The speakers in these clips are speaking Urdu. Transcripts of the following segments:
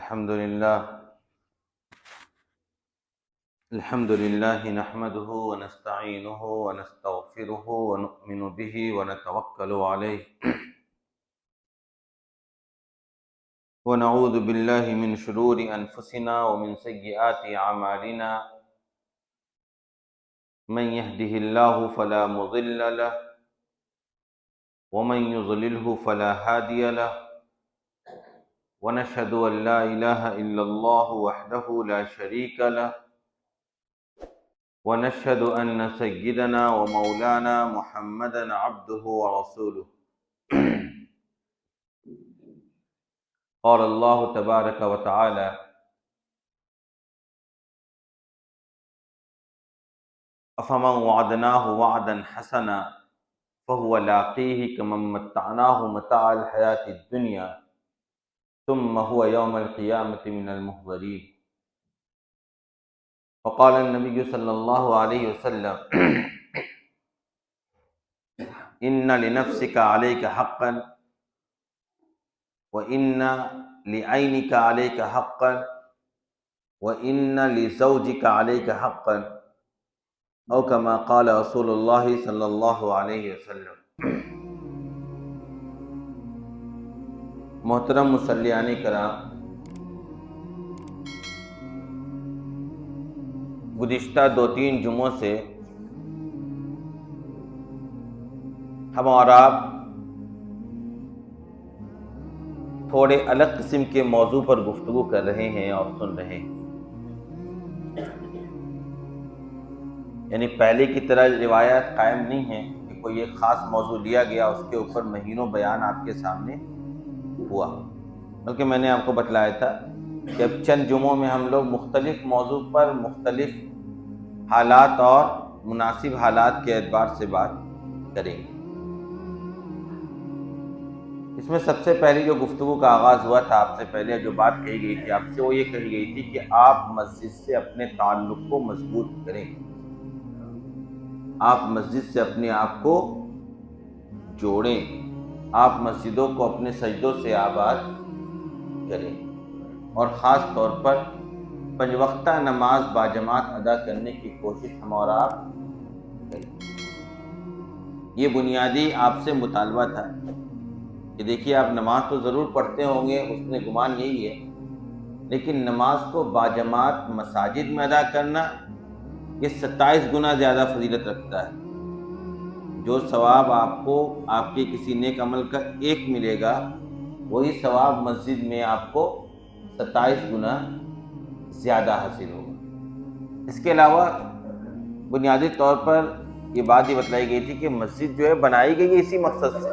الحمد لله نحمده ونستعينه ونستغفره ونؤمن به ونتوكل عليه ونعوذ بالله من شرور أنفسنا ومن سيئات أعمالنا من يهده الله فلا مضل له ومن يضلله فلا هادي له ونشهد أن لا إله إلا الله وحده لا شريك له ونشهد أن سيدنا ومولانا محمدا عبده ورسوله قال الله تبارك وتعالى أفمن وعدناه وعدا حسنا فهو لاقيه كمن متعناه متاع الحياة الدنيا ثم هو يوم القيامة من المحضرين وقال النبي صلى الله عليه وسلم إن لنفسك عليك حقا وإن لعينك عليك حقا وإن لزوجك عليك حقا او كما قال رسول اللہ صلی اللہ علیہ وسلم۔ محترم مصلیان کرام، گزشتہ 2-3 جمعوں سے ہم اور آپ تھوڑے الگ قسم کے موضوع پر گفتگو کر رہے ہیں اور سن رہے ہیں، یعنی پہلے کی طرح روایات قائم نہیں ہیں کہ کوئی ایک خاص موضوع لیا گیا اس کے اوپر مہینوں بیان آپ کے سامنے ہوا، بلکہ میں نے آپ کو بتلایا تھا کہ اب چند جمعوں میں ہم لوگ مختلف موضوع پر مختلف حالات اور مناسب حالات کے اعتبار سے بات کریں گے۔ اس میں سب سے پہلے جو گفتگو کا آغاز ہوا تھا، آپ سے پہلے جو بات کہی گئی تھی آپ سے، وہ یہ کہی گئی تھی کہ آپ مسجد سے اپنے تعلق کو مضبوط کریں، آپ مسجد سے اپنے آپ کو جوڑیں، آپ مسجدوں کو اپنے سجدوں سے آباد کریں، اور خاص طور پر 5 وقتہ نماز باجماعت ادا کرنے کی کوشش ہم اور آپ کریں۔ یہ بنیادی آپ سے مطالبہ تھا کہ دیکھیے، آپ نماز تو ضرور پڑھتے ہوں گے، حسن گمان یہی ہے، لیکن نماز کو باجماعت مساجد میں ادا کرنا یہ 27 گنا زیادہ فضیلت رکھتا ہے۔ جو ثواب آپ کو آپ کے کسی نیک عمل کا 1 ملے گا، وہی ثواب مسجد میں آپ کو 27 گنا زیادہ حاصل ہوگا۔ اس کے علاوہ بنیادی طور پر یہ بات یہ بتلائی گئی تھی کہ مسجد جو ہے بنائی گئی ہے اسی مقصد سے۔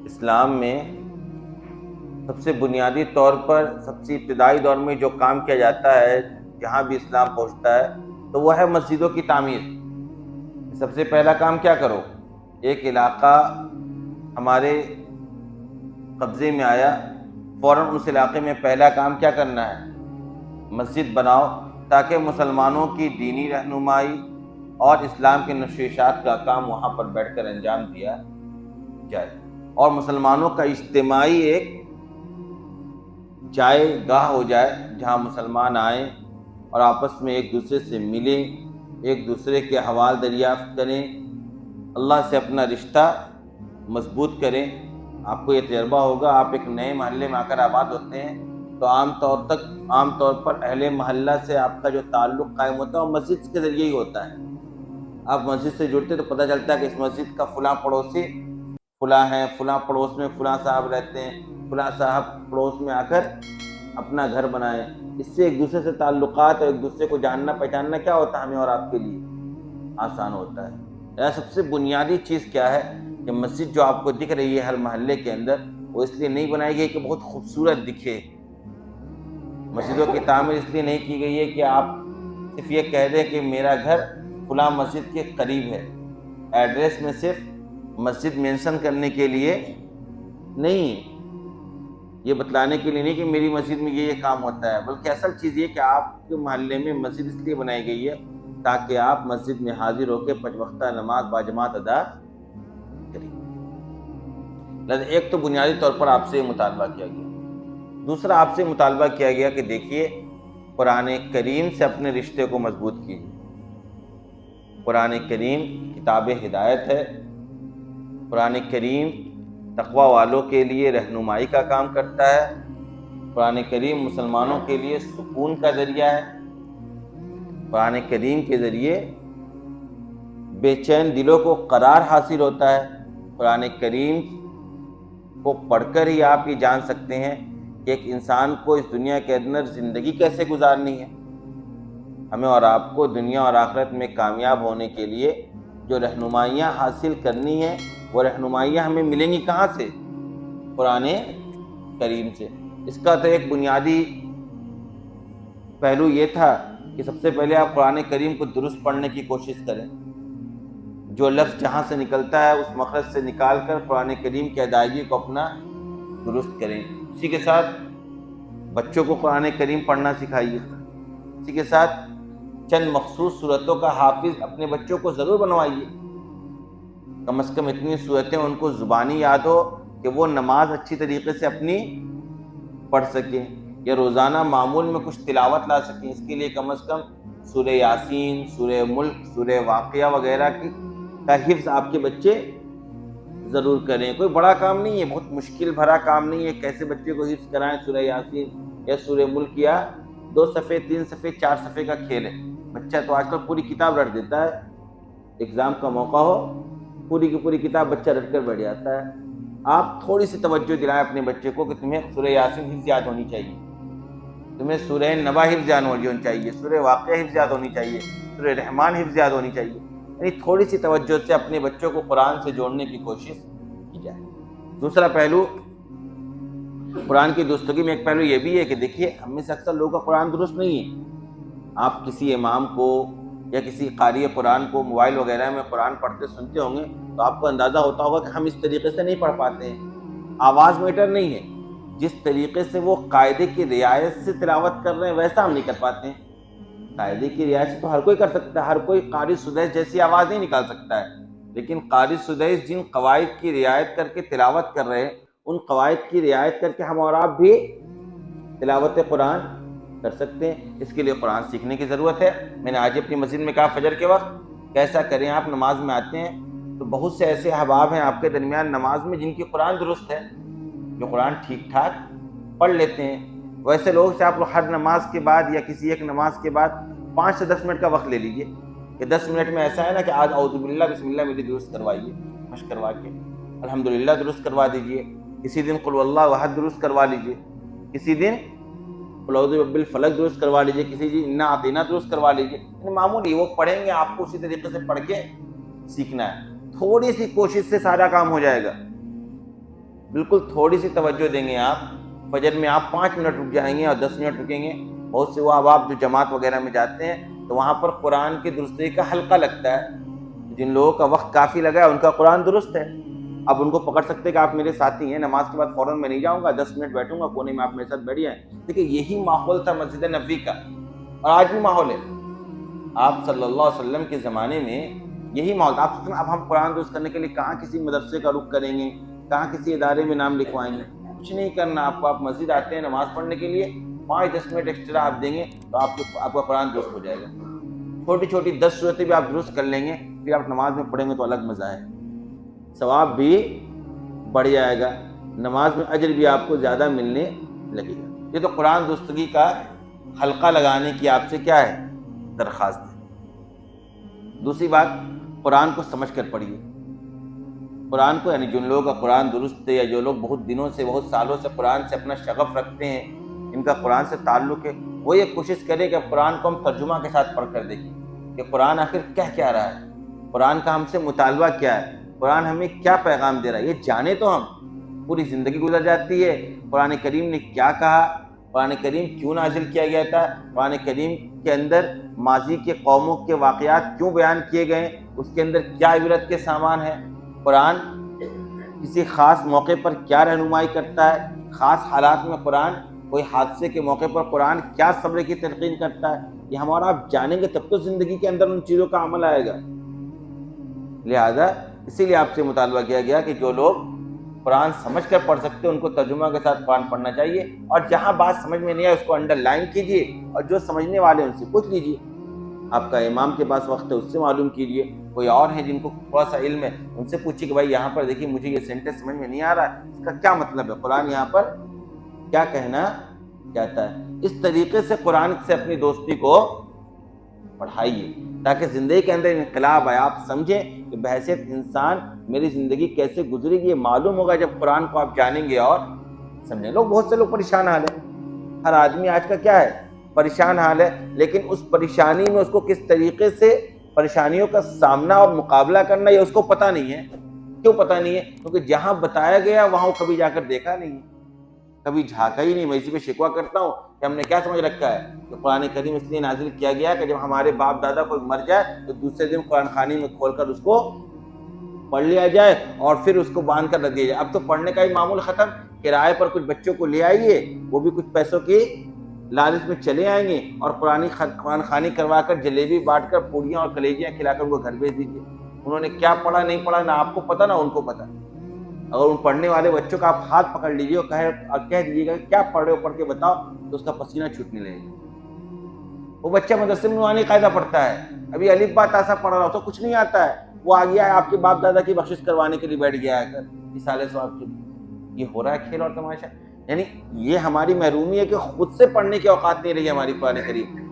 اسلام میں سب سے بنیادی طور پر سب سے ابتدائی دور میں جو کام کیا جاتا ہے، جہاں بھی اسلام پہنچتا ہے، تو وہ ہے مسجدوں کی تعمیر۔ سب سے پہلا کام کیا کرو؟ ایک علاقہ ہمارے قبضے میں آیا، فوراً اس علاقے میں پہلا کام کیا کرنا ہے؟ مسجد بناؤ، تاکہ مسلمانوں کی دینی رہنمائی اور اسلام کے نشر و اشاعت کا کام وہاں پر بیٹھ کر انجام دیا جائے، اور مسلمانوں کا اجتماعی ایک جائے گاہ ہو جائے جہاں مسلمان آئیں اور آپس میں ایک دوسرے سے ملیں، ایک دوسرے کے احوال دریافت کریں، اللہ سے اپنا رشتہ مضبوط کریں۔ آپ کو یہ تجربہ ہوگا، آپ ایک نئے محلے میں آ کر آباد ہوتے ہیں تو عام طور پر اہل محلہ سے آپ کا جو تعلق قائم ہوتا ہے وہ مسجد کے ذریعے ہی ہوتا ہے۔ آپ مسجد سے جڑتے تو پتہ چلتا ہے کہ اس مسجد کا فلاں پڑوسی فلاں ہے، فلاں پڑوس میں فلاں صاحب رہتے ہیں، فلاں صاحب پڑوس میں آ کر اپنا گھر بنائے۔ اس سے ایک دوسرے سے تعلقات اور ایک دوسرے کو جاننا پہچاننا کیا ہوتا ہے ہمیں اور آپ کے لیے آسان ہوتا ہے۔ سب سے بنیادی چیز کیا ہے کہ مسجد جو آپ کو دکھ رہی ہے ہر محلے کے اندر، وہ اس لیے نہیں بنائی گئی کہ بہت خوبصورت دکھے۔ مسجدوں کی تعمیر اس لیے نہیں کی گئی ہے کہ آپ صرف یہ کہہ دیں کہ میرا گھر فلاں مسجد کے قریب ہے، ایڈریس میں صرف مسجد مینشن کرنے کے لیے نہیں، یہ بتلانے کے لیے نہیں کہ میری مسجد میں یہ کام ہوتا ہے، بلکہ اصل چیز یہ کہ آپ کے محلے میں مسجد اس لیے بنائی گئی ہے تاکہ آپ مسجد میں حاضر ہو کے 5 وقتہ نماز باجماعت ادا کریں۔ ایک تو بنیادی طور پر آپ سے مطالبہ کیا گیا۔ دوسرا آپ سے مطالبہ کیا گیا کہ دیکھیے قرآن کریم سے اپنے رشتے کو مضبوط کیجیے۔ قرآن کریم کتاب ہدایت ہے، قرآن کریم تقوی والوں کے لیے رہنمائی کا کام کرتا ہے، قرآن کریم مسلمانوں کے لیے سکون کا ذریعہ ہے، قرآن کریم کے ذریعے بے چین دلوں کو قرار حاصل ہوتا ہے۔ قرآن کریم کو پڑھ کر ہی آپ یہ جان سکتے ہیں کہ ایک انسان کو اس دنیا کے اندر زندگی کیسے گزارنی ہے۔ ہمیں اور آپ کو دنیا اور آخرت میں کامیاب ہونے کے لیے جو رہنمائیاں حاصل کرنی ہیں، وہ رہنمائیاں ہمیں ملیں گی کہاں سے؟ قرآن کریم سے۔ اس کا تو ایک بنیادی پہلو یہ تھا کہ سب سے پہلے آپ قرآن کریم کو درست پڑھنے کی کوشش کریں، جو لفظ جہاں سے نکلتا ہے اس مخرج سے نکال کر قرآن کریم کی ادائیگی کو اپنا درست کریں۔ اسی کے ساتھ بچوں کو قرآن کریم پڑھنا سکھائیے، اسی کے ساتھ چند مخصوص صورتوں کا حافظ اپنے بچوں کو ضرور بنوائیے، کم از کم اتنی صورتیں ان کو زبانی یاد ہو کہ وہ نماز اچھی طریقے سے اپنی پڑھ سکیں، یا روزانہ معمول میں کچھ تلاوت لا سکیں۔ اس کے لیے کم از کم سورہ یاسین، سورہ ملک، سورہ واقعہ وغیرہ کا حفظ آپ کے بچے ضرور کریں۔ کوئی بڑا کام نہیں ہے، بہت مشکل بھرا کام نہیں ہے، کیسے بچے کو حفظ کرائیں سورہ یاسین یا سورہ ملک، یا 2 صفحے 3 صفحے 4 صفحے کا کھیل ہے۔ بچہ تو آج کل پوری کتاب رٹ دیتا ہے، ایگزام کا موقع ہو پوری کی پوری کتاب بچہ رٹ کر بیٹھ جاتا ہے۔ آپ تھوڑی سی توجہ دلائیں اپنے بچے کو کہ تمہیں سورہ یاسین حفظ یاد ہونی چاہیے، تمہیں سورہ نبا حفظ یاد ہونی چاہیے، سورہ واقعہ حفظ یاد ہونی چاہیے، سورہ رحمان حفظ یاد ہونی چاہیے۔ یعنی تھوڑی سی توجہ سے اپنے بچوں کو قرآن سے جوڑنے کی کوشش کی جائے۔ دوسرا پہلو قرآن کی درستگی میں ایک پہلو یہ بھی ہے کہ دیکھیے ہم میں سے اکثر لوگوں کا قرآن درست نہیں ہے۔ آپ کسی امام کو یا کسی قاری قرآن کو موبائل وغیرہ میں قرآن پڑھتے سنتے ہوں گے تو آپ کو اندازہ ہوتا ہوگا کہ ہم اس طریقے سے نہیں پڑھ پاتے ہیں۔ آواز میٹر نہیں ہے، جس طریقے سے وہ قاعدے کی رعایت سے تلاوت کر رہے ہیں ویسا ہم نہیں کر پاتے ہیں۔ قاعدے کی رعایت سے تو ہر کوئی کر سکتا ہے، ہر کوئی قاری سدیس جیسی آواز نہیں نکال سکتا ہے، لیکن قاری سدیس جن قواعد کی رعایت کر کے تلاوت کر رہے ہیں، ان قواعد کی رعایت کر کے ہم اور آپ بھی تلاوت قرآن کر سکتے ہیں۔ اس کے لیے قرآن سیکھنے کی ضرورت ہے۔ میں نے آج اپنی مسجد میں کہا فجر کے وقت کیسا کریں، آپ نماز میں آتے ہیں تو بہت سے ایسے احباب ہیں آپ کے درمیان نماز میں جن کی قرآن درست ہے، جو قرآن ٹھیک ٹھاک پڑھ لیتے ہیں۔ ویسے لوگ سے آپ ہر نماز کے بعد یا کسی ایک نماز کے بعد 5 سے 10 منٹ کا وقت لے لیجئے کہ 10 منٹ میں ایسا ہے نا کہ آج اعوذ باللہ بسم اللہ میری درست کروائیے، مشق کروا کے الحمدللہ درست کروا دیجئے، کسی دن قل واللہ احد درست کروا لیجئے، کسی دن قل اعوذ برب الفلق درست کروا لیجئے، کسی دن انا اعطینہ درست کروا لیجئے۔ یعنی معمولی وہ پڑھیں گے، آپ کو اسی طریقے سے پڑھ کے سیکھنا ہے۔ تھوڑی سی کوشش سے سارا کام ہو جائے گا، بالکل تھوڑی سی توجہ دیں گے آپ۔ فجر میں آپ 5 منٹ رک جائیں گے اور 10 منٹ رکیں گے۔ بہت سے وہ احباب جو جماعت وغیرہ میں جاتے ہیں تو وہاں پر قرآن کی درستگی کا حلقہ لگتا ہے، جن لوگوں کا وقت کافی لگا ہے ان کا قرآن درست ہے۔ اب ان کو پکڑ سکتے کہ آپ میرے ساتھی ہیں، نماز کے بعد فوراً میں نہیں جاؤں گا، 10 منٹ بیٹھوں گا کونے میں، آپ میرے ساتھ بیٹھ جائیں۔ دیکھیں یہی ماحول تھا مسجد نبوی کا، اور آج بھی ماحول ہے۔ آپ صلی اللہ علیہ وسلم کے زمانے میں یہی ماحول تھا۔ اب ہم قرآن درست کرنے کے لیے کہاں کسی مدرسے کا رخ کریں گے، کہاں کسی ادارے میں نام لکھوائیں گے؟ کچھ نہیں کرنا آپ کو۔ آپ مسجد آتے ہیں نماز پڑھنے کے لیے، 5-10 منٹ ایکسٹرا آپ دیں گے تو آپ کا قرآن درست ہو جائے گا۔ چھوٹی چھوٹی 10 صورتیں بھی آپ درست کر لیں گے، پھر آپ نماز میں پڑھیں گے تو الگ مزہ ہے، ثواب بھی بڑھ جائے گا، نماز میں اجر بھی آپ کو زیادہ ملنے لگے گا۔ یہ تو قرآن درستگی کا حلقہ لگانے کی آپ سے کیا ہے؟ درخواست ہے۔ دوسری بات، قرآن کو سمجھ کر پڑھیے۔ قرآن کو یعنی جن لوگوں کا قرآن درست ہے یا جو لوگ بہت دنوں سے بہت سالوں سے قرآن سے اپنا شغف رکھتے ہیں، ان کا قرآن سے تعلق ہے، وہ یہ کوشش کرے کہ قرآن کو ہم ترجمہ کے ساتھ پڑھ کر دیکھیں کہ قرآن آخر کیا رہا ہے، قرآن کا ہم سے مطالبہ کیا ہے، قرآن ہمیں کیا پیغام دے رہا ہے۔ یہ جانے تو ہم پوری زندگی گزر جاتی ہے قرآن کریم نے کیا کہا، قرآن کریم کیوں نازل کیا گیا تھا، قرآن کریم کے اندر ماضی کے قوموں کے واقعات کیوں بیان کیے گئے، اس کے اندر کیا عبرت کے سامان ہے، قرآن کسی خاص موقع پر کیا رہنمائی کرتا ہے، خاص حالات میں قرآن کوئی حادثے کے موقع پر قرآن کیا صبر کی تلقین کرتا ہے۔ یہ ہم اور آپ جانیں گے تب تو زندگی کے اندر ان چیزوں کا عمل آئے گا۔ لہذا اسی لیے آپ سے مطالبہ کیا گیا کہ جو لوگ قرآن سمجھ کر پڑھ سکتے ہیں ان کو ترجمہ کے ساتھ قرآن پڑھنا چاہیے، اور جہاں بات سمجھ میں نہیں آئے اس کو انڈر لائن کیجیے، اور جو سمجھنے والے ان سے پوچھ لیجیے، آپ کا امام کے پاس وقت ہے اس سے معلوم کیجیے، کوئی اور ہیں جن کو تھوڑا سا علم ہے ان سے پوچھیے کہ بھائی یہاں پر دیکھیے مجھے یہ سینٹینس سمجھ میں نہیں آ رہا ہے، اس کا کیا مطلب ہے، قرآن یہاں پر کیا کہنا چاہتا ہے۔ اس طریقے سے قرآن سے اپنی دوستی کو پڑھائیے تاکہ زندگی کے اندر انقلاب آئے، آپ سمجھیں کہ بحیثیت انسان میری زندگی کیسے گزرے گی، یہ معلوم ہوگا جب قرآن کو آپ جانیں گے اور سمجھیں۔ بہت سے لوگ پریشان حال ہیں، ہر آدمی آج کا کیا ہے، پریشان حال ہے، لیکن اس پریشانی میں اس کو کس طریقے سے پریشانیوں کا سامنا اور مقابلہ کرنا یہ اس کو پتہ نہیں ہے۔ کیوں پتہ نہیں ہے؟ کیونکہ جہاں بتایا گیا وہاں وہ کبھی جا کر دیکھا نہیں ہے، کبھی جھانکا ہی نہیں۔ میں اسی پہ شکوہ کرتا ہوں کہ ہم نے کیا سمجھ رکھا ہے کہ قرآن کریم اس لیے نازل کیا گیا کہ جب ہمارے باپ دادا کوئی مر جائے تو دوسرے دن قرآن خوانی میں کھول کر اس کو پڑھ لیا جائے اور پھر اس کو باندھ کر رکھ دیا جائے۔ اب تو پڑھنے کا ہی معمول ختم، کرائے پر کچھ بچوں کو لے آئیے، وہ بھی کچھ پیسوں کی لالچ میں چلے آئیں گے، اور قرآن خوانی کروا کر جلیبی بانٹ کر پوڑیاں اور کلیجیاں کھلا کر ان کو گھر بھیج دیجیے۔ انہوں نے کیا پڑھا نہیں پڑھا نہ آپ کو پتہ نہ ان کو پتہ۔ اگر ان پڑھنے والے بچوں کا آپ ہاتھ پکڑ لیجیے اور کہہ دیجیے گا کیا پڑھ رہے ہو، پڑھ کے بتاؤ، تو اس کا پسینہ چھوٹنے لگے گا۔ وہ بچہ مدرسے میں نورانی قاعدہ پڑھتا ہے، ابھی الف با تا سا پڑھ رہا ہوتا، کچھ نہیں آتا ہے، وہ آ گیا ہے آپ کے باپ دادا کی بخشش کروانے کے لیے بیٹھ گیا ہے رسالے ثواب کے لیے۔ یہ ہو رہا ہے کھیل اور تماشا۔ یعنی یہ ہماری محرومی ہے کہ خود سے پڑھنے کی اوقات نہیں رہی ہماری قرآن کریم۔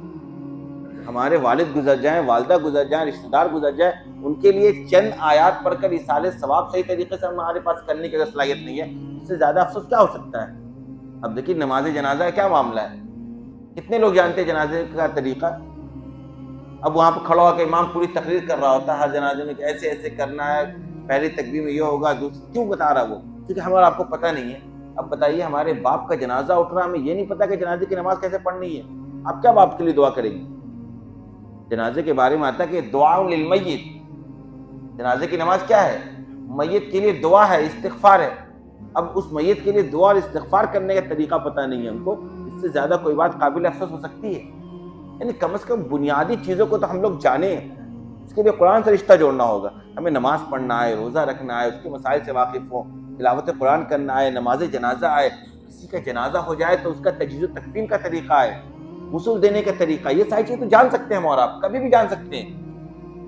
ہمارے والد گزر جائیں، والدہ گزر جائیں، رشتہ دار گزر جائیں، ان کے لیے چند آیات پڑھ کر رسالے ثواب صحیح طریقے سے ہمارے پاس کرنے کی صلاحیت نہیں ہے، اس سے زیادہ افسوس کیا ہو سکتا ہے؟ اب دیکھیے نماز جنازہ کا کیا معاملہ ہے، کتنے لوگ جانتے ہیں جنازے کا طریقہ؟ اب وہاں پہ کھڑا ہو کے امام پوری تقریر کر رہا ہوتا ہے ہر جنازے میں کہ ایسے ایسے کرنا ہے، پہلی تکبیر میں یہ ہوگا، دوسری کیوں بتا رہا وہ؟ کیونکہ ہمارا آپ کو پتہ نہیں ہے۔ اب بتائیے ہمارے باپ کا جنازہ اٹھ رہا، ہمیں یہ نہیں پتا کہ جنازے کی نماز کیسے پڑھنی ہے، آپ کیا باپ کے لیے دعا کریں گے؟ جنازے کے بارے میں آتا ہے کہ دعا للمیت، جنازے کی نماز کیا ہے؟ میت کے لیے دعا ہے، استغفار ہے۔ اب اس میت کے لیے دعا اور استغفار کرنے کا طریقہ پتہ نہیں ہے ہم کو، اس سے زیادہ کوئی بات قابل افسوس ہو سکتی ہے؟ یعنی کم از کم بنیادی چیزوں کو تو ہم لوگ جانیں، اس کے لیے قرآن سے رشتہ جوڑنا ہوگا۔ ہمیں نماز پڑھنا ہے، روزہ رکھنا ہے، اس کے مسائل سے واقف ہو، تلاوت قرآن کرنا ہے، نماز جنازہ آئے، کسی کا جنازہ ہو جائے تو اس کا تجہیز و تکفین کا طریقہ ہے، غسل دینے کا طریقہ، یہ ساری چیزیں تو جان سکتے ہیں ہم اور آپ، کبھی بھی جان سکتے ہیں۔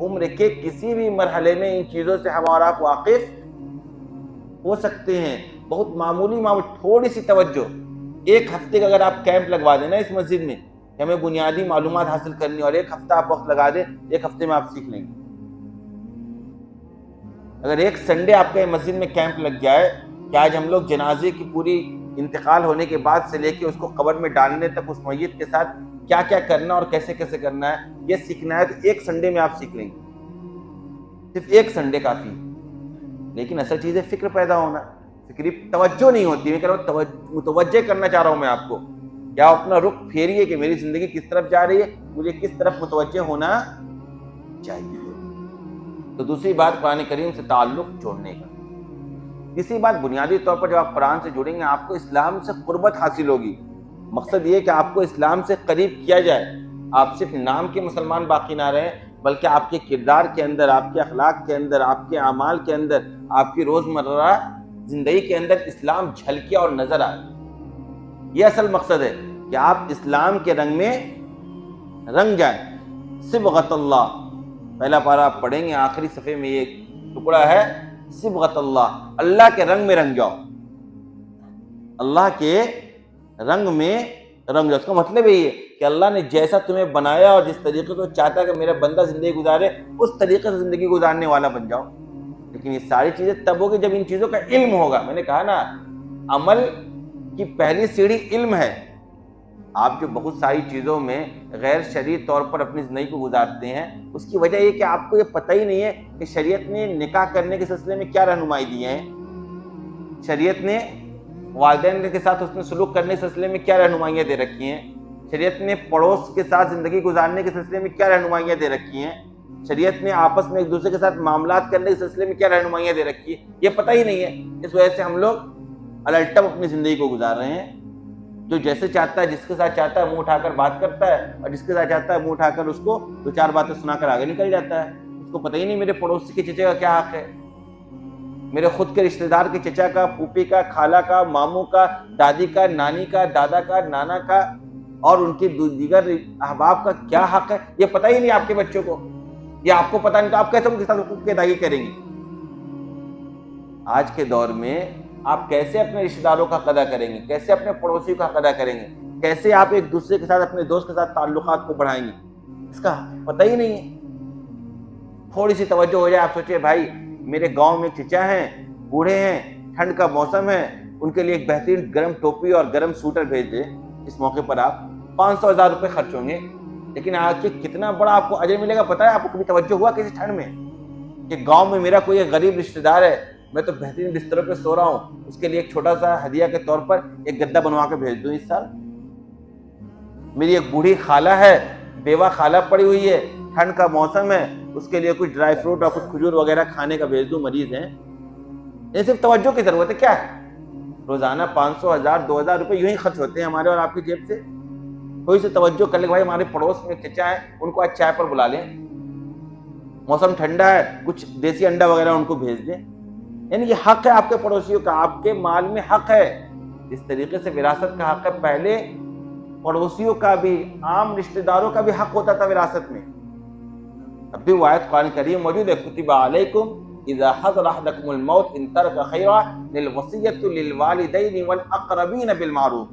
عمر کے کسی بھی مرحلے میں ان چیزوں سے ہم اور آپ واقف ہو سکتے ہیں۔ بہت معمولی تھوڑی سی توجہ، ایک ہفتے کا اگر آپ کیمپ لگوا دیں نا اس مسجد میں کہ ہمیں بنیادی معلومات حاصل کرنی، اور ایک ہفتہ آپ وقت لگا دیں، ایک ہفتے میں آپ سیکھ لیں گے۔ اگر ایک سنڈے آپ کے مسجد میں کیمپ لگ جائے کہ آج ہم لوگ جنازے کی پوری انتقال ہونے کے بعد سے لے کے اس کو قبر میں ڈالنے تک اس میت کے ساتھ کیا کیا کرنا اور کیسے کیسے کرنا ہے، یہ سیکھنا ہے، تو ایک سنڈے میں آپ سیکھ لیں گے، صرف ایک سنڈے کافی۔ لیکن اصل چیز ہے فکر پیدا ہونا، فکری توجہ نہیں ہوتی۔ میں کہہ رہا ہوں متوجہ کرنا چاہ رہا ہوں میں آپ کو، کیا اپنا رخ پھیریے کہ میری زندگی کس طرف جا رہی ہے، مجھے کس طرف متوجہ ہونا چاہیے۔ تو دوسری بات قرآن کریم سے تعلق جوڑنے کا۔ تیسری بات بنیادی طور پر جب آپ قرآن سے جڑیں گے آپ کو اسلام سے قربت حاصل ہوگی۔ مقصد یہ کہ آپ کو اسلام سے قریب کیا جائے، آپ صرف نام کے مسلمان باقی نہ رہیں بلکہ آپ کے کردار کے اندر، آپ کے اخلاق کے اندر، آپ کے اعمال کے اندر، آپ کی روزمرہ زندگی کے اندر اسلام جھلکے اور نظر آئے۔ یہ اصل مقصد ہے کہ آپ اسلام کے رنگ میں رنگ جائیں۔ صبغۃ اللہ، پہلا پارہ آپ پڑھیں گے، آخری صفحے میں یہ ٹکڑا ہے، صبغۃ اللہ، اللہ کے رنگ میں رنگ جاؤ، اللہ کے رنگ میں رنگ جاؤ۔ اس کا مطلب یہی ہے کہ اللہ نے جیسا تمہیں بنایا اور جس طریقے سے چاہتا ہے کہ میرا بندہ زندگی گزارے، اس طریقے سے زندگی گزارنے والا بن جاؤ۔ لیکن یہ ساری چیزیں تب ہوگی جب ان چیزوں کا علم ہوگا۔ میں نے کہا نا، عمل کی پہلی سیڑھی علم ہے۔ آپ جو بہت ساری چیزوں میں غیر شرعی طور پر اپنی زندگی کو گزارتے ہیں، اس کی وجہ یہ کہ آپ کو یہ پتہ ہی نہیں ہے کہ شریعت نے نکاح کرنے کے سلسلے میں کیا رہنمائی دی ہے، شریعت نے والدین کے ساتھ حسن سلوک کرنے کے سلسلے میں کیا رہنمائیاں دے رکھی ہیں، شریعت نے پڑوس کے ساتھ زندگی گزارنے کے سلسلے میں کیا رہنمائیاں دے رکھی ہیں، شریعت نے آپس میں ایک دوسرے کے ساتھ معاملات کرنے کے سلسلے میں کیا رہنمائیاں دے رکھی ہے، یہ پتہ ہی نہیں ہے۔ اس وجہ سے ہم لوگ الٹم اپنی زندگی کو گزار رہے ہیں۔ جو جیسے چاہتا ہے، جس کے ساتھ چاہتا ہے منہ اٹھا کر بات کرتا ہے، اور جس کے ساتھ چاہتا ہے منہ اٹھا کر اس کو دو چار باتیں سنا کر آگے نکل جاتا ہے۔ اس کو پتہ ہی نہیں میرے پڑوسی کے چچے کا کیا حق ہے۔ میرے خود کے رشتہ دار کے چچا کا، پھوپھی کا، خالہ کا، ماموں کا، دادی کا، نانی کا، دادا کا، نانا کا اور ان کے دیگر احباب کا کیا حق ہے، یہ پتہ ہی نہیں آپ کے بچوں کو، یا آپ کو پتہ نہیں تو آپ کیسے ان کے ساتھ حقوق کی ادائیگی کریں گے؟ آج کے دور میں آپ کیسے اپنے رشتہ داروں کا حق ادا کریں گے؟ کیسے اپنے پڑوسیوں کا حق ادا کریں گے؟ کیسے آپ ایک دوسرے کے ساتھ، اپنے دوست کے ساتھ تعلقات کو بڑھائیں گے؟ اس کا پتہ ہی نہیں ہے۔ تھوڑی سی توجہ ہو جائے، آپ سوچیں بھائی میرے گاؤں میں چچا ہیں، بوڑھے ہیں، ٹھنڈ کا موسم ہے، ان کے لیے ایک بہترین گرم ٹوپی اور گرم سوٹر بھیج دیں، اس موقع پر آپ 500,000 روپے خرچ ہوں گے، لیکن آج کے کتنا بڑا آپ کو اجر ملے گا پتہ ہے؟ آپ کو کبھی توجہ ہوا کسی ٹھنڈ میں کہ گاؤں میں میرا کوئی ایک غریب رشتہ دار ہے، میں تو بہترین بستروں پہ سو رہا ہوں، اس کے لیے ایک چھوٹا سا ہدیہ کے طور پر ایک گدا بنوا کے بھیج دوں اس سال؟ میری ایک بوڑھی خالہ ہے، بیوہ خالہ پڑی ہوئی ہے، ٹھنڈ کا موسم ہے، اس کے لیے کچھ ڈرائی فروٹ اور کچھ کھجور وغیرہ کھانے کا بھیج دوں، مریض ہیں؟ یہ صرف توجہ کی ضرورت ہے۔ کیا ہے؟ روزانہ 500,000 2,000 روپے یوں ہی خرچ ہوتے ہیں ہمارے اور آپ کی جیب سے۔ تھوڑی سی توجہ کر لیں بھائی ہمارے پڑوس میں چچا ہے، ان کو آج چائے پر بلا لیں، موسم ٹھنڈا ہے، کچھ دیسی انڈا وغیرہ ان کو بھیج دیں۔ یعنی یہ حق ہے آپ کے پڑوسیوں کا، آپ کے مال میں حق ہے۔ اس طریقے سے وراثت کا حق ہے، پہلے پڑوسیوں کا بھی، عام رشتہ داروں کا بھی حق ہوتا تھا وراثت میں۔ اب بھی وہ آیت قرآن کریم موجود ہے، کتب علیکم اذا حضر احدکم الموت ان ترک خیرا للوصیۃ للوالدین والاقربین بالمعروف۔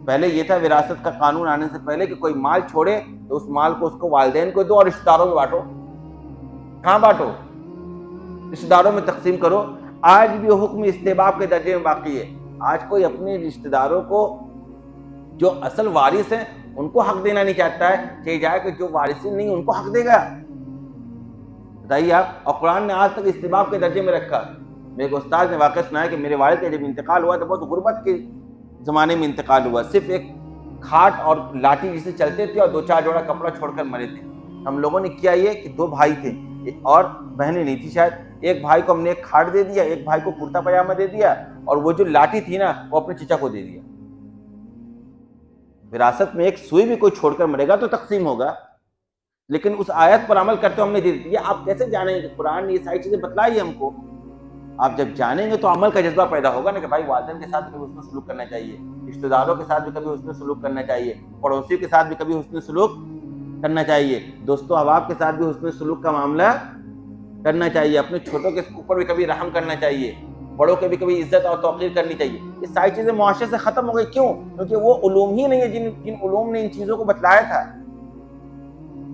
پہلے یہ تھا وراثت کا قانون آنے سے پہلے کہ کوئی مال چھوڑے تو اس مال کو اس کو والدین کو دو اور رشتہ داروں میں بانٹو۔ کہاں بانٹو؟ رشتہ داروں میں تقسیم کرو۔ آج بھی وہ حکم استحباب کے درجے میں باقی ہے۔ آج کوئی اپنے رشتہ داروں کو جو اصل وارث ہیں ان کو حق دینا نہیں چاہتا ہے، چاہیے جائے کہ جو وارثین نہیں ان کو حق دے گا؟ بتائیے آپ۔ اور قرآن نے آج تک استحباب کے درجے میں رکھا۔ میرے استاد نے واقعہ سنایا کہ میرے والد کا جب انتقال ہوا تو بہت غربت کے زمانے میں انتقال ہوا، صرف ایک کھاٹ اور لاٹھی جسے چلتے تھے اور 2-4 جوڑا کپڑا چھوڑ کر مرے تھے۔ ہم لوگوں نے کیا یہ کہ 2 بھائی تھے اور بہنیں نہیں تھی شاید، ایک بھائی کو ہم نے ایک کھاٹ دے دیا، ایک بھائی کو کرتا پاجامہ دے دیا، اور وہ جو لاٹھی تھی نا وہ اپنے چچا کو دے دیا۔ وراثت میں ایک سوئی بھی کوئی چھوڑ کر مرے گا تو تقسیم ہوگا، لیکن اس آیت پر عمل کرتے ہم نے دے دی۔ یہ آپ کیسے جانیں گے کہ قرآن نے یہ ساری چیزیں بتلائی ہم کو؟ آپ جب جانیں گے تو عمل کا جذبہ پیدا ہوگا نا کہ بھائی والدین کے ساتھ بھی حسن سلوک کرنا چاہیے، رشتہ داروں کے ساتھ بھی کبھی حسن سلوک کرنا چاہیے، پڑوسیوں کے ساتھ بھی کبھی حسن سلوک کرنا چاہیے، دوستوں احباب کے ساتھ بھی حسن سلوک کا معاملہ کرنا چاہیے، اپنے چھوٹوں کے اوپر بھی کبھی رحم کرنا چاہیے، بڑوں کے بھی کبھی عزت اور توقیر کرنی چاہیے۔ یہ ساری چیزیں معاشرے سے ختم ہو گئی، کیوں؟ کیونکہ وہ علوم ہی نہیں ہے جن علوم نے ان چیزوں کو بتلایا تھا۔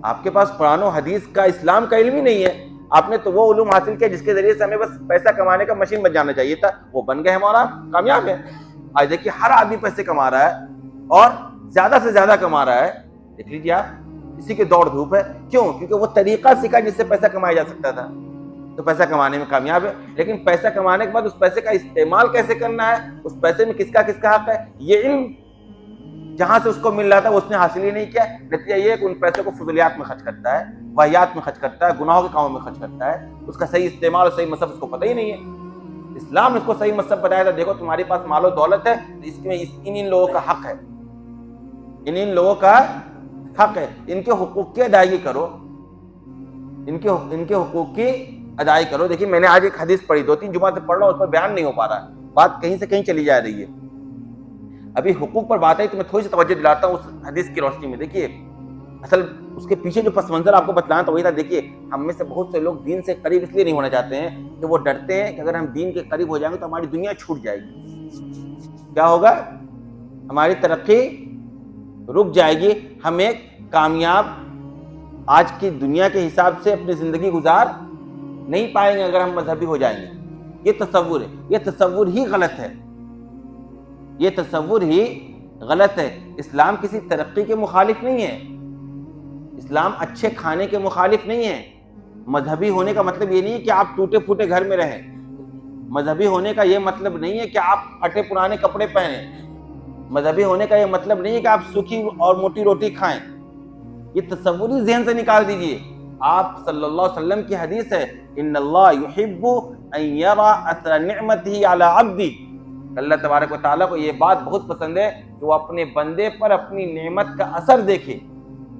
آپ کے پاس قرآن و حدیث کا، اسلام کا علم ہی نہیں ہے، آپ نے تو وہ علوم حاصل کیا جس کے ذریعے سے ہمیں بس پیسہ کمانے کا مشین بن جانا چاہیے تھا، وہ بن گئے ہمارا، کامیاب ہے۔ آج دیکھیے ہر آدمی پیسے کما رہا ہے اور زیادہ سے زیادہ کما رہا ہے، دیکھ لیجیے آپ، اسی کی دوڑ دھوپ ہے۔ کیوں؟ کیونکہ وہ طریقہ سیکھا جس سے پیسہ کمایا جا سکتا تھا، تو پیسہ کمانے میں کامیاب ہے۔ لیکن پیسہ کمانے کے بعد اس پیسے کا استعمال کیسے کرنا ہے، اس پیسے میں کس کا حق ہے، یہ علم جہاں سے اس کو مل رہا تھا وہ اس نے حاصل ہی نہیں کیا۔ نتیجہ یہ ہے کہ ان پیسوں کو فضولیات میں خرچ کرتا ہے، واہیات میں خرچ کرتا ہے، گناہوں کے کاموں میں خرچ کرتا ہے، اس کا صحیح استعمال اور صحیح مصرف اس کو پتہ ہی نہیں ہے۔ اسلام اس کو صحیح مصرف بتایا تھا، دیکھو تمہارے پاس مال و دولت ہے تو اس میں ان لوگوں کا حق ہے، ان لوگوں کا حق ہے، ان کے حقوق کی ادائیگی کرو، ان کے حقوق کی ادائیگی کرو۔ دیکھیے میں نے آج ایک حدیث پڑھی، 2-3 جمعہ سے پڑھ رہا ہوں، اس پر بیان نہیں ہو پا رہا، بات کہیں سے کہیں چلی جا رہی ہے۔ ابھی حقوق پر بات ہے تو میں تھوڑی سی توجہ دلاتا ہوں اس حدیث کی روشنی میں۔ دیکھیے اصل اس کے پیچھے جو پس منظر آپ کو بتلانا تو وہی تھا۔ دیکھیے ہم میں سے بہت سے لوگ دین سے قریب اس لیے نہیں ہونا چاہتے ہیں کہ وہ ڈرتے ہیں کہ اگر ہم دین کے قریب ہو جائیں گے تو ہماری دنیا چھوٹ جائے گی، کیا ہوگا، ہماری ترقی رک جائے گی، ہم ایک کامیاب آج کی دنیا کے حساب سے اپنی زندگی گزار نہیں پائیں گے اگر ہم مذہبی ہو جائیں گے۔ یہ تصور ہے، یہ تصور ہی غلط ہے، یہ تصور ہی غلط ہے۔ اسلام کسی ترقی کے مخالف نہیں ہے، اسلام اچھے کھانے کے مخالف نہیں ہے۔ مذہبی ہونے کا مطلب یہ نہیں ہے کہ آپ ٹوٹے پھوٹے گھر میں رہیں، مذہبی ہونے کا یہ مطلب نہیں ہے کہ آپ پھٹے پرانے کپڑے پہنیں، مذہبی ہونے کا یہ مطلب نہیں ہے کہ آپ سوکھی اور موٹی روٹی کھائیں۔ یہ تصوری ذہن سے نکال دیجئے۔ آپ صلی اللہ علیہ وسلم کی حدیث ہے، ان اللہ یحب ان یرى اثر نعمته علی عبدہ، اللہ تبارک و تعالیٰ کو یہ بات بہت پسند ہے کہ وہ اپنے بندے پر اپنی نعمت کا اثر دیکھے۔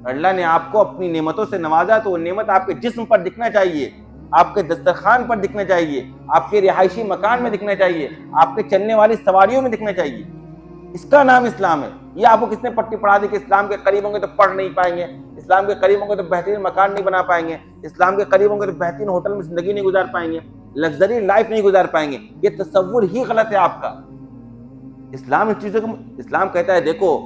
اللہ نے آپ کو اپنی نعمتوں سے نوازا تو وہ نعمت آپ کے جسم پر دکھنا چاہیے، آپ کے دسترخوان پر دکھنا چاہیے، آپ کے رہائشی مکان میں دکھنا چاہیے، آپ کے چلنے والی سواریوں میں دکھنا چاہیے۔ اس کا نام اسلام ہے۔ یہ آپ کو کس نے پٹی پڑھا دی کہ اسلام کے قریب ہوں گے تو پڑھ نہیں پائیں گے، اسلام کے قریب ہوں گے تو بہترین مکان نہیں بنا پائیں گے، اسلام کے قریب ہوں گے تو بہترین ہوٹل میں زندگی نہیں گزار پائیں گے، لگژری لائف نہیں گزار پائیں گے؟ یہ تصور ہی غلط ہے آپ کا۔ اسلام اس چیزوں کو، اسلام کہتا ہے دیکھو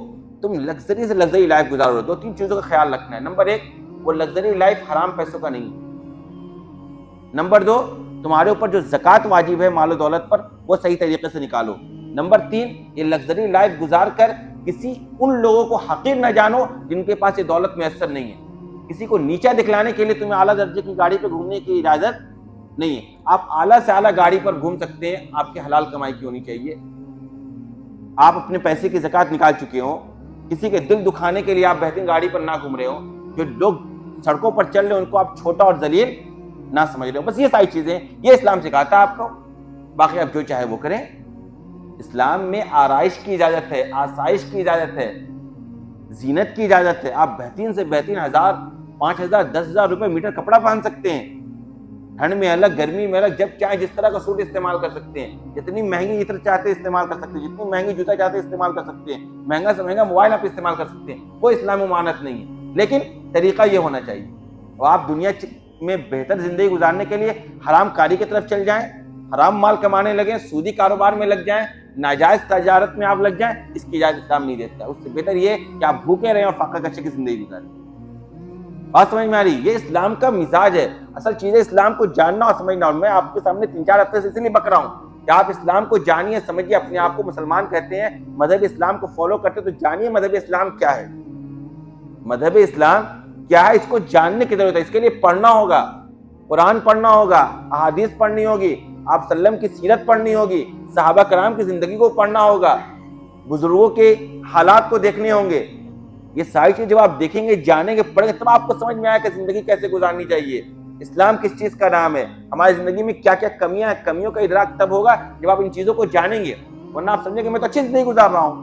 تم لگژری سے لگژری لائف گزارو، دو تین چیزوں کا خیال رکھنا ہے۔ نمبر ایک، وہ لگژری لائف حرام پیسوں کا نہیں ہے۔ نمبر دو، تمہارے اوپر جو زکوٰۃ واجب ہے مال و دولت پر، وہ صحیح طریقے سے نکالو۔ نمبر تین، یہ لگژری لائف گزار کر کسی ان لوگوں کو حقیر نہ جانو جن کے پاس یہ دولت میسر نہیں ہے۔ کسی کو نیچا دکھلانے کے لیے تمہیں اعلیٰ درجے کی گاڑی پہ گھومنے کی اجازت نہیں ہے۔ آپ اعلیٰ سے اعلیٰ گاڑی پر گھوم سکتے ہیں، آپ کی حلال کمائی کی ہونی چاہیے۔ آپ اپنے پیسے کی زکوٰۃ نکال چکے ہوں، کسی کے دل دکھانے کے لیے آپ بہترین گاڑی پر نہ گھوم رہے ہوں، جو لوگ سڑکوں پر چل رہے ہیں ان کو آپ چھوٹا اور ذلیل نہ سمجھ رہے ہو۔ بس یہ ساری چیزیں یہ اسلام سکھاتا ہے آپ کو، باقی آپ جو چاہے وہ کریں۔ اسلام میں آرائش کی اجازت ہے، آسائش کی اجازت ہے، زینت کی اجازت ہے۔ آپ بہترین سے بہترین 1000 5000 10,000 روپے میٹر کپڑا پہن سکتے ہیں، ٹھنڈ میں الگ، گرمی میں الگ، جب چاہے جس طرح کا سوٹ استعمال کر سکتے ہیں، جتنی مہنگی عطر چاہتے استعمال کر سکتے ہیں، جتنی مہنگی جوتا چاہتے استعمال کر سکتے ہیں، مہنگا سے مہنگا موبائل آپ استعمال کر سکتے ہیں۔ کوئی اسلامی ممانعت نہیں ہے، لیکن طریقہ یہ ہونا چاہیے۔ اور آپ دنیا میں بہتر زندگی گزارنے کے لیے حرام کاری کی طرف چل جائیں، حرام مال کمانے لگیں، سودی کاروبار میں لگ جائیں، ناجائز تجارت میں آپ لگ جائیں، اس کی اجازت اسلام نہیں دیتا۔ اس سے بہتر یہ کہ آپ بھوکے رہیں اور فاقہ کشی کی زندگی گزاریں۔ بات سمجھ میں آ رہی؟ یہ اسلام کا مزاج ہے۔ اصل چیز ہے اسلام کو جاننا اور سمجھنا، اور میں آپ کے سامنے 3-4 ہفتے سے اسی لیے بک رہا ہوں کہ آپ اسلام کو جانیے، سمجھیے۔ اپنے آپ کو مسلمان کہتے ہیں، مذہب اسلام کو فالو کرتے، تو جانیے مذہب اسلام کیا ہے، مذہب اسلام کیا ہے، اس کو جاننے کی ضرورت ہے۔ اس کے لیے پڑھنا ہوگا، قرآن پڑھنا ہوگا، احادیث پڑھنی ہوگی، آپ صلی اللہ علیہ وسلم کی سیرت پڑھنی ہوگی، صحابہ کرام کی زندگی کو پڑھنا ہوگا، بزرگوں کے حالات کو دیکھنے ہوں گے۔ یہ ساری چیز جب آپ دیکھیں گے، جانیں گے، پڑھیں گے، تب آپ کو سمجھ میں آئے کہ زندگی کیسے گزارنی چاہیے، اسلام کس چیز کا نام ہے، ہماری زندگی میں کیا کیا کمیاں ہیں۔ کمیوں کا ادراک تب ہوگا جب آپ ان چیزوں کو جانیں گے، ورنہ آپ سمجھیں کہ میں تو اچھی زندگی گزار رہا ہوں،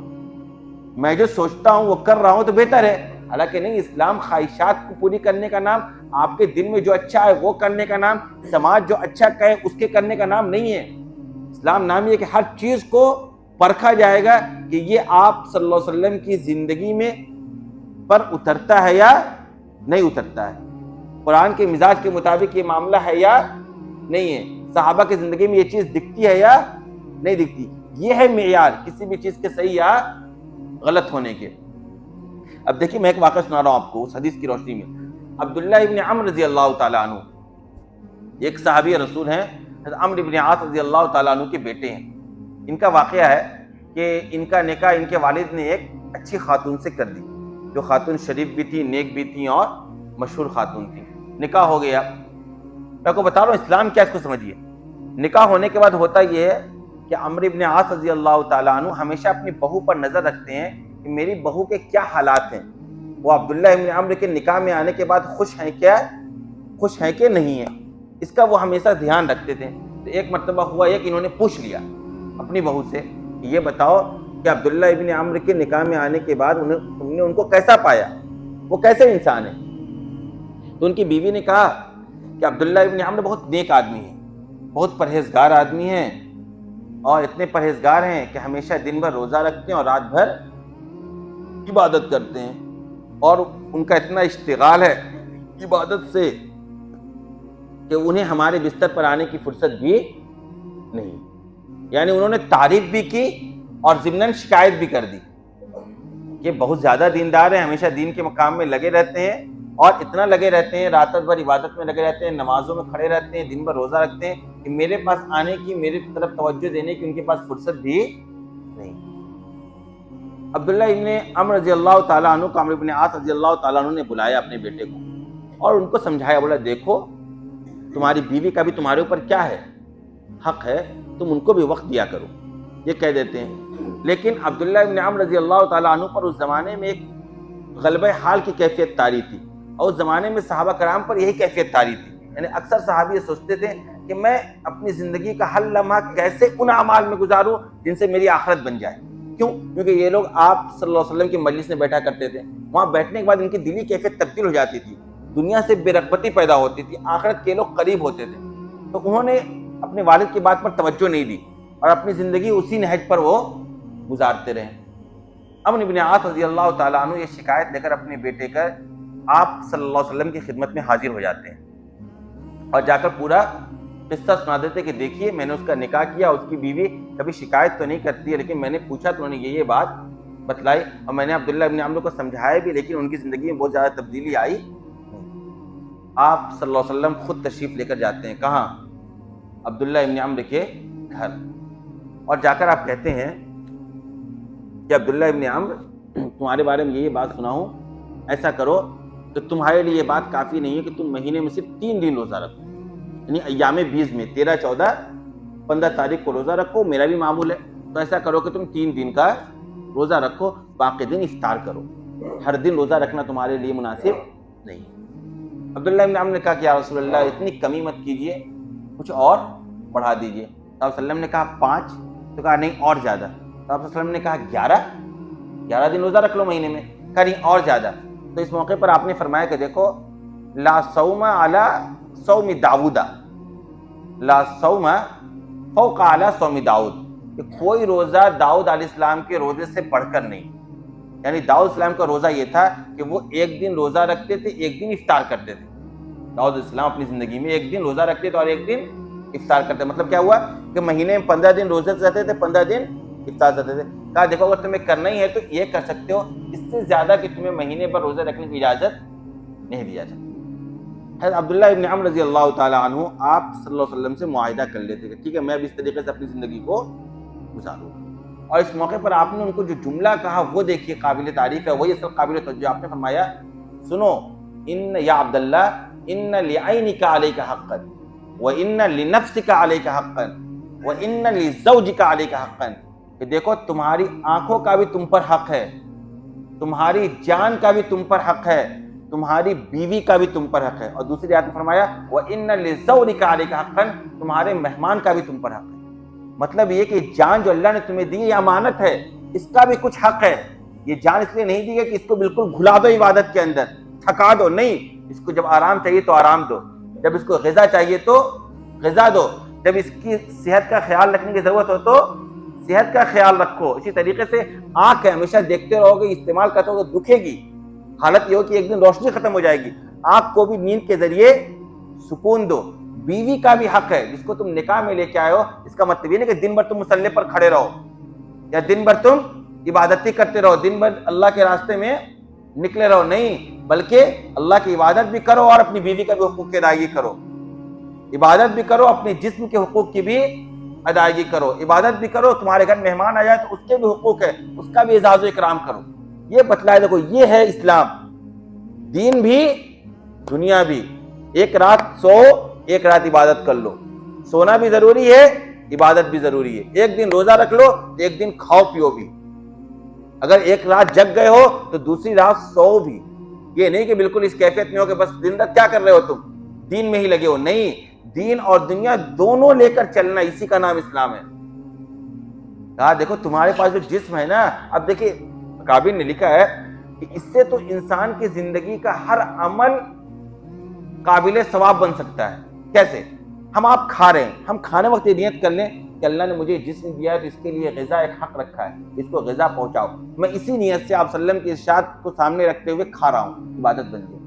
میں جو سوچتا ہوں وہ کر رہا ہوں تو بہتر ہے۔ حالانکہ نہیں، اسلام خواہشات کو پوری کرنے کا نام، آپ کے دل میں جو اچھا ہے وہ کرنے کا نام، سماج جو اچھا کہے اس کے کرنے کا نام نہیں ہے۔ اسلام نام یہ کہ ہر چیز کو پرکھا جائے گا کہ یہ آپ صلی اللہ علیہ وسلم کی زندگی میں پر اترتا ہے یا نہیں اترتا ہے، قرآن کے مزاج کے مطابق یہ معاملہ ہے یا نہیں ہے، صحابہ کی زندگی میں یہ چیز دکھتی ہے یا نہیں دکھتی۔ یہ ہے معیار کسی بھی چیز کے صحیح یا غلط ہونے کے۔ اب دیکھیے میں ایک واقعہ سنا رہا ہوں آپ کو اس حدیث کی روشنی میں۔ عبداللہ ابن عمرو رضی اللہ تعالیٰ عنہ ایک صحابی رسول ہیں، عمرو ابن عاص رضی اللہ تعالیٰ عنہ کے بیٹے ہیں۔ ان کا واقعہ ہے کہ ان کا نکاح ان کے والد نے ایک اچھی خاتون سے کر دی، جو خاتون شریف بھی تھی، نیک بھی تھی اور مشہور خاتون تھی۔ نکاح ہو گیا۔ میں کو بتا رہا ہوں اسلام کیا، اس کو سمجھیے۔ نکاح ہونے کے بعد ہوتا یہ ہے کہ عمرو ابن عاص رضی اللہ تعالیٰ عنہ ہمیشہ اپنی بہو پر نظر رکھتے ہیں کہ میری بہو کے کیا حالات ہیں، وہ عبداللہ ابن عمرو کے نکاح میں آنے کے بعد خوش ہیں کیا، خوش ہیں کہ نہیں ہیں، اس کا وہ ہمیشہ دھیان رکھتے تھے۔ تو ایک مرتبہ ہوا یہ کہ انہوں نے پوچھ لیا اپنی بہو سے کہ یہ بتاؤ کہ عبداللہ ابن عمرو کے نکاح میں آنے کے بعد تم نے ان کو کیسا پایا، وہ کیسے انسان ہے؟ تو ان کی بیوی نے کہا کہ عبداللہ ابن عمرو بہت نیک آدمی ہے، بہت پرہیزگار آدمی ہیں، اور اتنے پرہیزگار ہیں کہ ہمیشہ دن بھر روزہ رکھتے ہیں اور رات بھر عبادت کرتے ہیں، اور ان کا اتنا اشتغال ہے عبادت سے کہ انہیں ہمارے بستر پر آنے کی فرصت بھی نہیں۔ یعنی انہوں نے تعریف بھی کی اور ضمناً شکایت بھی کر دی کہ بہت زیادہ دیندار ہیں، ہمیشہ دین کے مقام میں لگے رہتے ہیں، اور اتنا لگے رہتے ہیں، رات بھر عبادت میں لگے رہتے ہیں، نمازوں میں کھڑے رہتے ہیں، دن بھر روزہ رکھتے ہیں، کہ میرے پاس آنے کی، میری طرف توجہ دینے کی ان کے پاس فرصت بھی نہیں۔ عبداللہ ابن عمرو رضی اللہ تعالیٰ عنہ کو عمرو ابن عاص رضی اللہ تعالیٰ عنہ نے بلایا اپنے بیٹے کو اور ان کو سمجھایا، بولا دیکھو تمہاری بیوی کا بھی تمہارے اوپر کیا ہے، حق ہے، تم ان کو بھی وقت دیا کرو، یہ کہہ دیتے ہیں۔ لیکن عبداللہ ابن عمرو رضی اللہ تعالیٰ عنہ پر اس زمانے میں ایک غلبہ حال کی کیفیت طاری تھی، اور اس زمانے میں صحابہ کرام پر یہی کیفیت طاری تھی۔ یعنی اکثر صحابی یہ سوچتے تھے کہ میں اپنی زندگی کا ہر لمحہ کیسے ان اعمال میں گزاروں جن سے میری آخرت بن جائے۔ کیوں؟ کیونکہ یہ لوگ آپ صلی اللہ علیہ وسلم کی مجلس میں بیٹھا کرتے تھے، وہاں بیٹھنے کے بعد ان کی دلی کیفیت تبدیل ہو جاتی تھی۔ دنیا سے بے رغبتی پیدا ہوتی تھی، آخرت کے لوگ قریب ہوتے تھے، تو انہوں نے اپنے والد کی بات پر توجہ نہیں دی اور اپنی زندگی اسی نہج پر وہ گزارتے رہے۔ عمرو بن عاص رضی اللہ تعالیٰ عنہ یہ شکایت لے کر اپنے بیٹے کا آپ صلی اللہ علیہ وسلم کی خدمت میں حاضر ہو جاتے ہیں اور جا کر پورا قصہ سنا دیتے کہ دیکھیے میں نے اس کا نکاح کیا، اس کی بیوی کبھی شکایت تو نہیں کرتی ہے، لیکن میں نے پوچھا تو انہوں نے یہ بات بتلائی اور میں نے عبداللہ ابن عمرو کو سمجھایا بھی، لیکن ان کی زندگی میں بہت زیادہ تبدیلی آئی۔ آپ صلی اللہ علیہ وسلم خود تشریف لے کر جاتے ہیں، کہاں؟ عبداللہ ابن عمرو کے گھر، اور جا کر آپ کہتے ہیں کہ عبداللہ ابن عمرو تمہارے بارے میں یہ بات سنا ہوں، ایسا کرو کہ تمہارے لیے یہ بات کافی نہیں ہے کہ تم مہینے میں صرف 3 دن روزہ رکھو، یعنی ایام 20 میں 13، 14، 15 تاریخ کو روزہ رکھو، میرا بھی معمول ہے، تو ایسا کرو کہ تم 3 دن کا روزہ رکھو، باقی دن افطار کرو، ہر دن روزہ رکھنا تمہارے لیے مناسب نہیں۔ عبداللہ ابن عمرو نے کہا کہ یا رسول اللہ اتنی کمی مت کیجیے، کچھ اور بڑھا دیجیے۔ تو آپ صلی اللہ علیہ وسلم نے کہا 5، تو کہا نہیں اور زیادہ۔ تو آپ صلی اللہ علیہ وسلم نے کہا 11 دن روزہ رکھ لو مہینے میں، کہا نہیں اور زیادہ۔ تو اس موقع پر آپ نے فرمایا کہ دیکھو لا صوم علی صوم داؤد، لا صوم فوق علی صوم داؤد، کہ کوئی روزہ داؤد علیہ السلام کے روزے سے بڑھ کر نہیں، یعنی داؤد السلام کا روزہ یہ تھا کہ وہ 1 دن روزہ رکھتے تھے، 1 دن افطار کرتے تھے۔ داؤد علیہ السلام اپنی زندگی میں 1 دن روزہ رکھتے تھے اور 1 دن افطار کرتے، مطلب کیا ہوا کہ مہینے میں 15 دن روزے رہتے تھے، 15 دن افطار کرتے تھے۔ کہا دیکھو اگر تمہیں کرنا ہی ہے تو یہ کر سکتے ہو، اس سے زیادہ کہ تمہیں مہینے پر روزے رکھنے کی اجازت نہیں دیا جاتا۔ حضرت عبداللہ ابن عمرو رضی اللہ تعالیٰ عنہ آپ صلی اللہ علیہ وسلم سے معاہدہ کر لیتے کہ ٹھیک ہے میں بھی اس طریقے سے اپنی زندگی کو گزاروں، اور اس موقع پر آپ نے ان کو جو جملہ کہا وہ دیکھیے قابل تعریف ہے، وہی اصل قابل توجہ۔ آپ نے فرمایا سنو ان یا عبداللہ ان لعینک علیک حقا وان لنفسک علیک حقا وان لزوجک علیک حقا، کہ دیکھو تمہاری آنکھوں کا بھی تم پر حق ہے، تمہاری جان کا بھی تم پر حق ہے، تمہاری بیوی کا بھی تم پر حق ہے، اور دوسری آیت میں فرمایا وَإِنَّ لِزَوْجِكَ عَلَيْكَ حَقًّا، تمہارے مہمان کا بھی تم پر حق ہے۔ مطلب یہ کہ جان جو اللہ نے تمہیں دی یہ امانت ہے، اس کا بھی کچھ حق ہے۔ یہ جان اس لیے نہیں دی ہے کہ اس کو بالکل گھلا دو عبادت کے اندر، تھکا دو، نہیں، اس کو جب آرام چاہیے تو آرام دو، جب اس کو غذا چاہیے تو غذا دو، جب اس کی صحت کا خیال رکھنے کی ضرورت ہو تو صحت کا خیال رکھو۔ اسی طریقے سے آنکھ ہے، ہمیشہ دیکھتے رہو گے، استعمال کرتے ہو تو دکھے گی، حالت یہ ہو کہ ایک دن روشنی ختم ہو جائے گی، آنکھ کو بھی نیند کے ذریعے سکون دو۔ بیوی کا بھی حق ہے، جس کو تم نکاح میں لے کے آئے ہو، اس کا مطلب یہ نہیں کہ دن بھر تم مصلی پر کھڑے رہو یا دن بھر تم عبادت ہی کرتے رہو، دن بھر اللہ کے راستے میں نکلے رہو، نہیں، بلکہ اللہ کی عبادت بھی کرو اور اپنی بیوی کا بھی حقوق کی ادائیگی کرو، عبادت بھی کرو، اپنے جسم کے حقوق کی بھی ادائیگی کرو، عبادت بھی کرو، تمہارے گھر مہمان آ جائے تو اس کے بھی حقوق ہے، اس کا بھی اعزاز و اکرام کرو۔ یہ بتلائے دیکھو یہ ہے اسلام، دین بھی دنیا بھی۔ ایک رات سو، ایک رات عبادت کر لو، سونا بھی ضروری ہے، عبادت بھی ضروری ہے۔ ایک دن روزہ رکھ لو، ایک دن کھاؤ پیو بھی، اگر ایک رات جگ گئے ہو تو دوسری رات سو بھی۔ یہ نہیں کہ بالکل اس کیفیت میں ہو کہ بس دن رات کیا کر رہے ہو تم، دین میں ہی لگے ہو، نہیں، دین اور دنیا دونوں لے کر چلنا، اسی کا نام اسلام ہے۔ کہا دیکھو تمہارے پاس جو جسم ہے نا، اب دیکھیں کابل نے لکھا ہے کہ اس سے تو انسان کی زندگی کا ہر عمل قابل ثواب بن سکتا ہے۔ کیسے؟ ہم آپ کھا رہے ہیں، ہم کھانے وقت یہ نیت کر لیں کہ اللہ نے مجھے جسم دیا ہے تو اس کے لیے غذا ایک حق رکھا ہے، اس کو غذا پہنچاؤ، میں اسی نیت سے آپ صلی اللہ علیہ وسلم کی ارشاد کو سامنے رکھتے ہوئے کھا رہا ہوں، عبادت بن گئی۔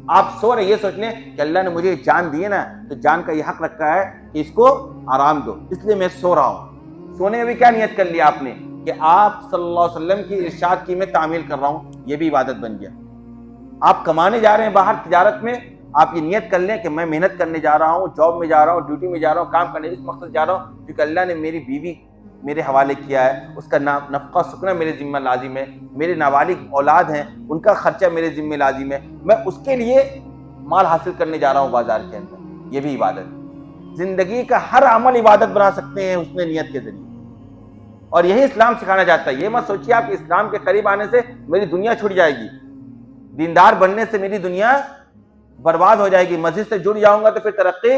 آپ سو رہے یہ سوچ لیں کہ اللہ نے مجھے جان دی ہے نا، تو جان کا یہ حق رکھا ہے کہ اس کو آرام دو، اس لیے میں سو رہا ہوں۔ سونے میں بھی کیا نیت کر لیا آپ نے کہ آپ صلی اللہ علیہ وسلم کی ارشاد کی میں تعمیل کر رہا ہوں، یہ بھی عبادت بن گیا۔ آپ کمانے جا رہے ہیں باہر تجارت میں، آپ یہ نیت کر لیں کہ میں محنت کرنے جا رہا ہوں، جاب میں جا رہا ہوں، ڈیوٹی میں جا رہا ہوں، کام کرنے اس مقصد جا رہا ہوں کیونکہ اللہ نے میری بیوی میرے حوالے کیا ہے، اس کا نفقہ سکنا میرے ذمہ لازم ہے، میرے نابالغ اولاد ہیں ان کا خرچہ میرے ذمہ لازم ہے، میں اس کے لیے مال حاصل کرنے جا رہا ہوں بازار کے اندر، یہ بھی عبادت ہے۔ زندگی کا ہر عمل عبادت بنا سکتے ہیں اس نے نیت کے ذریعے، اور یہی اسلام سکھانا چاہتا ہے۔ یہ مت سوچیے آپ کہ اسلام کے قریب آنے سے میری دنیا چھوٹ جائے گی، دیندار بننے سے میری دنیا برباد ہو جائے گی، مسجد سے جڑ جاؤں گا تو پھر ترقی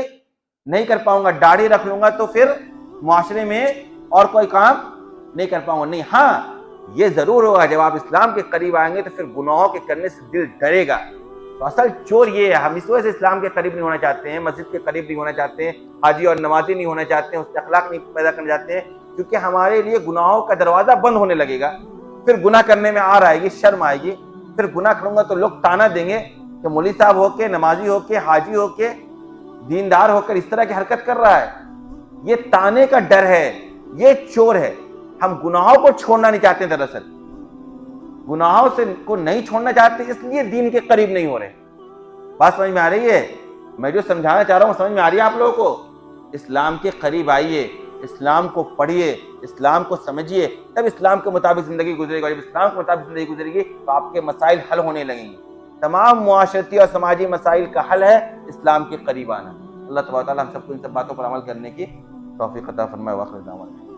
نہیں کر پاؤں گا، داڑھی رکھ لوں گا تو پھر معاشرے میں اور کوئی کام نہیں کر پاؤں گا، نہیں، ہاں یہ ضرور ہوگا جب آپ اسلام کے قریب آئیں گے تو پھر گناہوں کے کرنے سے دل ڈرے گا، تو اصل چور یہ ہے. ہم اس وجہ سے اسلام کے قریب نہیں ہونا چاہتے ہیں, مسجد کے قریب نہیں ہونا چاہتے ہیں, حاجی اور نمازی نہیں ہونا چاہتے ہیں, اس کے اخلاق نہیں پیدا کرنا چاہتے ہیں, کیونکہ ہمارے لیے گناہوں کا دروازہ بند ہونے لگے گا. پھر گناہ کرنے میں آر آئے گی, شرم آئے گی. پھر گناہ کروں گا تو لوگ تانا دیں گے کہ مولوی صاحب ہو کے, نمازی ہو کے, حاجی ہو کے, دیندار ہو کر اس طرح کی حرکت کر رہا ہے. یہ تانے کا ڈر ہے, یہ چور ہے. ہم گناہوں کو چھوڑنا نہیں چاہتے, دراصل گناہوں سے کو نہیں چھوڑنا چاہتے, اس لیے دین کے قریب نہیں ہو رہے. بات سمجھ میں آ رہی ہے؟ میں جو سمجھانا چاہ رہا ہوں سمجھ میں آ رہی ہے آپ لوگوں کو؟ اسلام کے قریب آئیے, اسلام کو پڑھیے, اسلام کو سمجھیے, تب اسلام کے مطابق زندگی گزرے گا. جب اسلام کے مطابق زندگی گزرے گی تو آپ کے مسائل حل ہونے لگیں گے. تمام معاشرتی اور سماجی مسائل کا حل ہے اسلام کے قریب آنا. اللہ تبارک و تعالیٰ ہم سب کو ان سب باتوں پر عمل کرنے کی توفیق عطا فرمائے. واخر دعوانا